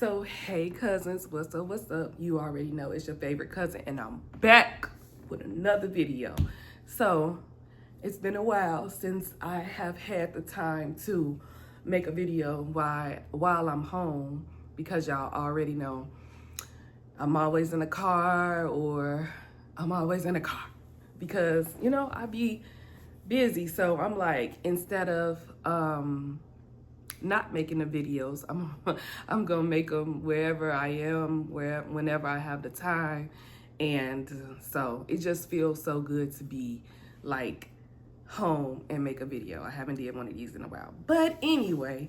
So, hey cousins, what's up? What's up? You already know it's your favorite cousin, and I'm back with another video. So, it's been a while since I have had the time to make a video while I'm home because y'all already know I'm always in the car because I be busy. So I'm like, instead of not making the videos, I'm gonna make them wherever I am, whenever I have the time. And so it just feels so good to be like home and make a video. I haven't did one of these in a while. But anyway,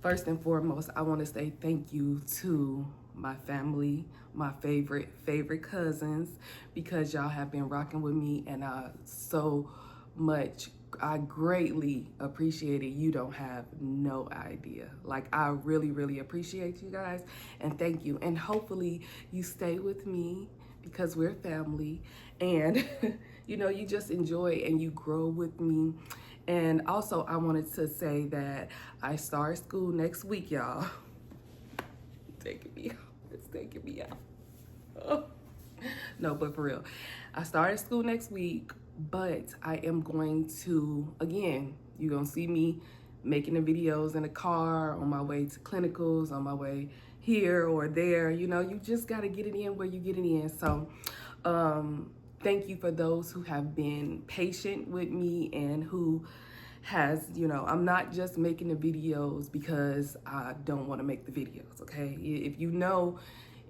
first and foremost, I want to say thank you to my family, my favorite cousins, because y'all have been rocking with me, and I greatly appreciate it. You don't have no idea. Like, I really appreciate you guys, and thank you. And hopefully you stay with me because we're family, and you just enjoy and you grow with me. And also, I wanted to say that I start school next week, y'all. It's taking me out. Oh. No, but for real, I started school next week, but I am going to, again, you're going to see me making the videos in the car, on my way to clinicals, on my way here or there. You just got to get it in where you get it in. So, thank you for those who have been patient with me and who has, I'm not just making the videos because I don't want to make the videos, okay?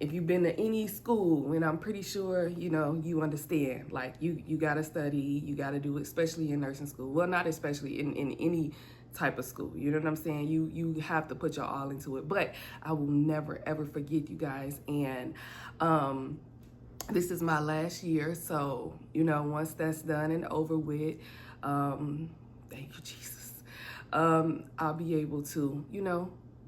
If you've been to any school, and I'm pretty sure, you understand, like you gotta study, you gotta do it, especially in nursing school. Well, not especially in any type of school, you know what I'm saying? You have to put your all into it. But I will never ever forget you guys. And this is my last year, so once that's done and over with, thank you, Jesus, I'll be able to,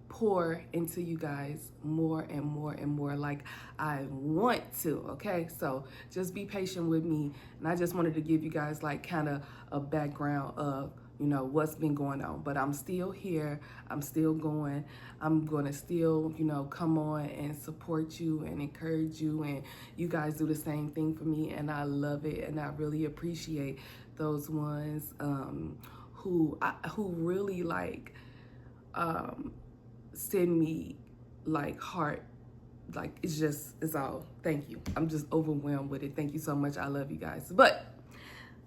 pour into you guys more and more like I want to, okay? So just be patient with me. And I just wanted to give you guys like kind of a background of, what's been going on. But I'm still here. I'm still going. I'm going to still, come on and support you and encourage you. And you guys do the same thing for me. And I love it. And I really appreciate those ones who really like send me like heart, like it's all, thank you. I'm just overwhelmed with it. Thank you so much. I love you guys. But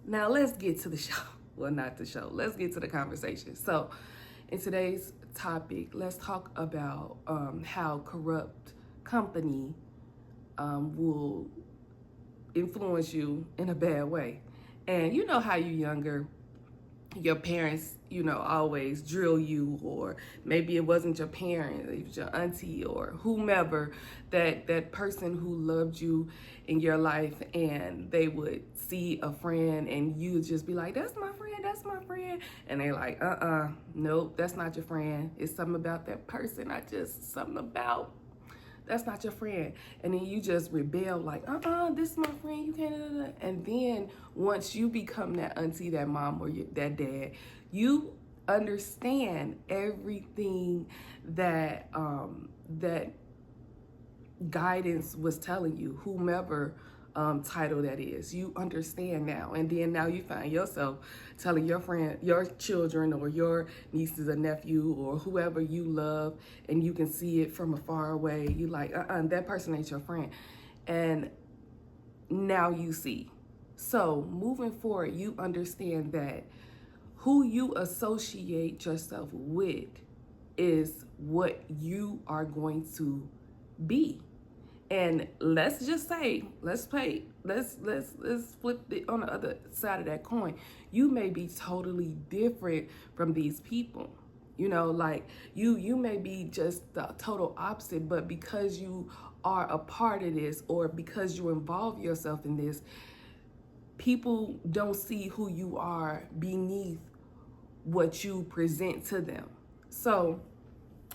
now let's get to the show. Well, not the show. Let's get to the conversation. So in today's topic, let's talk about how corrupt company will influence you in a bad way. And you know how you younger, your parents, always drill you, or maybe it wasn't your parent, it was your auntie or whomever, that person who loved you in your life, and they would see a friend and you just be like, that's my friend. And they're like, nope, that's not your friend. It's something about that person. That's not your friend. And then you just rebel like, this is my friend, you can't. And then once you become that auntie, that mom, or that dad, you understand everything that that guidance was telling you, whomever title that is. You understand now. And then now you find yourself telling your friend, your children, or your nieces or nephew, or whoever you love, and you can see it from afar away. You like, that person ain't your friend. And now you see. So moving forward, you understand that who you associate yourself with is what you are going to be. And let's just say, let's flip it on the other side of that coin. You may be totally different from these people. Like you may be just the total opposite, but because you are a part of this, or because you involve yourself in this, people don't see who you are beneath what you present to them. So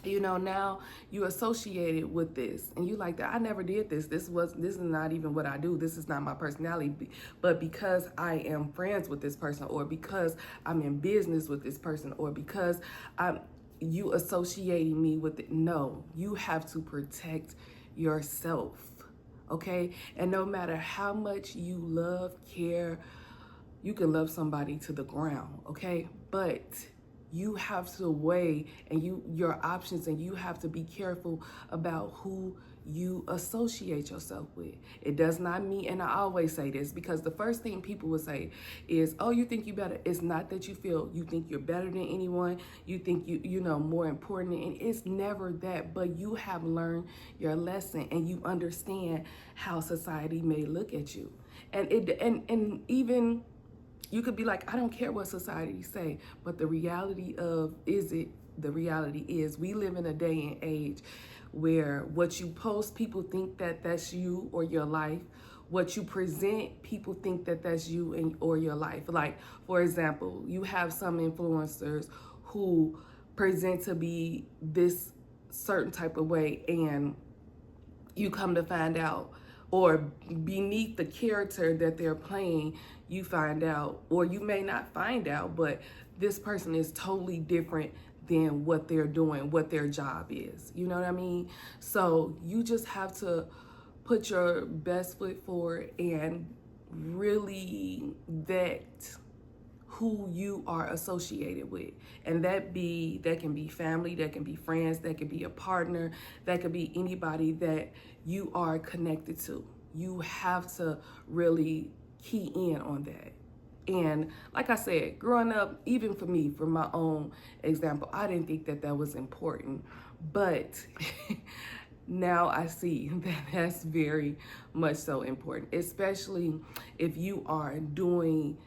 now you associated with this, and you like that. I never did this. This is not even what I do. This is not my personality. But because I am friends with this person, or because I'm in business with this person, or because you associating me with it. No, you have to protect yourself, okay? And no matter how much you love, care, you can love somebody to the ground, okay? But you have to weigh and your options, and you have to be careful about who you associate yourself with. It does not mean, and I always say this because the first thing people will say is, oh, you think you better. It's not that you think you're better than anyone. You think you know more important, and it's never that. But you have learned your lesson, and you understand how society may look at you, and even you could be like, I don't care what society say, but the reality is we live in a day and age where what you post, people think that that's you or your life. What you present, people think that that's you and or your life. Like, for example, you have some influencers who present to be this certain type of way, and you come to find out, or beneath the character that they're playing, you find out, or you may not find out, but this person is totally different than what they're doing, what their job is. You know what I mean? So you just have to put your best foot forward and really vet who you are associated with. And that can be family, that can be friends, that can be a partner, that could be anybody that you are connected to. You have to really key in on that. And like I said, growing up, even for me, from my own example, I didn't think that that was important. But now I see that that's very much so important, especially if you are doing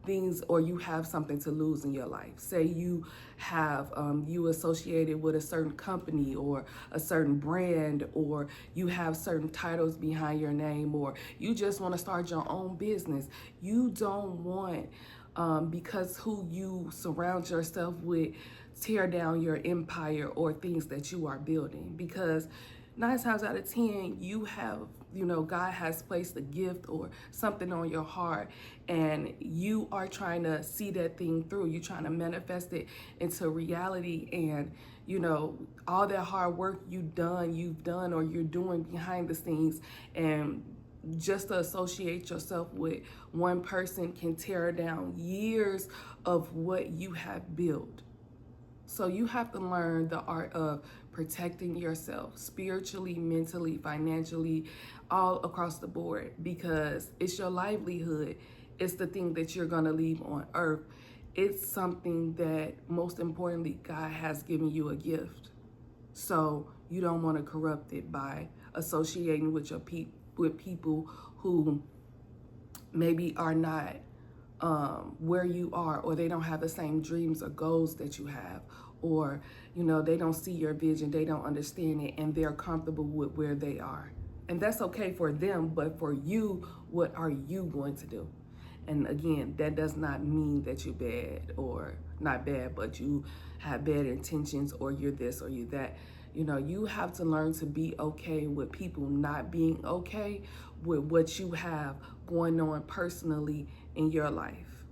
things or you have something to lose in your life. Say you have you associated with a certain company or a certain brand, or you have certain titles behind your name, or you just want to start your own business. You don't want because who you surround yourself with tear down your empire or things that you are building, because 9 times out of 10, you have, God has placed a gift or something on your heart, and you are trying to see that thing through. You're trying to manifest it into reality, and, all that hard work you've done, or you're doing behind the scenes, and just to associate yourself with one person can tear down years of what you have built. So you have to learn the art of protecting yourself spiritually, mentally, financially, all across the board, because it's your livelihood. It's the thing that you're going to leave on earth. It's something that, most importantly, God has given you a gift. So you don't want to corrupt it by associating with with people who maybe are not where you are, or they don't have the same dreams or goals that you have, or they don't see your vision, they don't understand it, and they're comfortable with where they are. And that's okay for them, but for you, what are you going to do? And again, that does not mean that you're bad, or not bad, but you have bad intentions, or you're this or you're that. You have to learn to be okay with people not being okay with what you have going on personally in your life.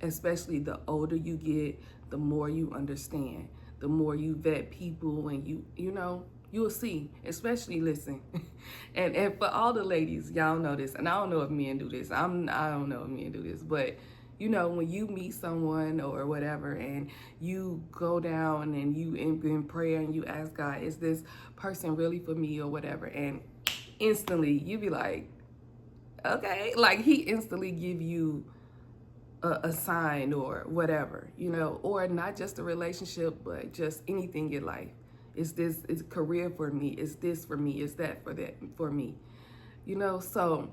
Especially the older you get, the more you understand, the more you vet people, and you'll see. Especially, listen, and for all the ladies, y'all know this, and I don't know if men do this. I don't know if men do this, but when you meet someone or whatever, and you go down and you in prayer and you ask God, is this person really for me or whatever? And instantly you be like, okay, like he instantly give you a sign or whatever, or not just a relationship, but just anything in life. Is this is career for me? Is this for me? Is that for me? So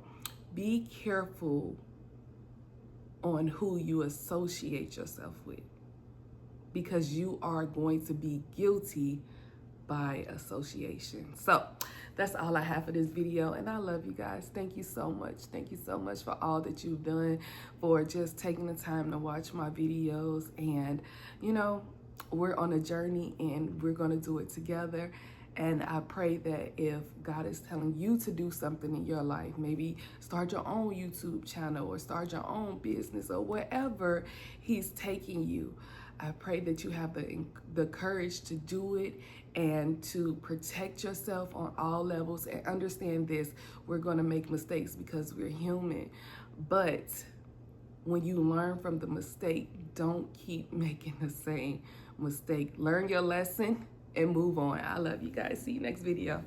be careful on who you associate yourself with, because you are going to be guilty by association. So that's all I have for this video, and I love you guys. Thank you so much. Thank you so much for all that you've done, for just taking the time to watch my videos. And we're on a journey, and we're going to do it together. And I pray that if God is telling you to do something in your life, maybe start your own YouTube channel or start your own business or wherever he's taking you, I pray that you have the courage to do it and to protect yourself on all levels. And understand this, we're going to make mistakes because we're human. But when you learn from the mistake, don't keep making the same mistake. Learn your lesson and move on. I love you guys. See you next video.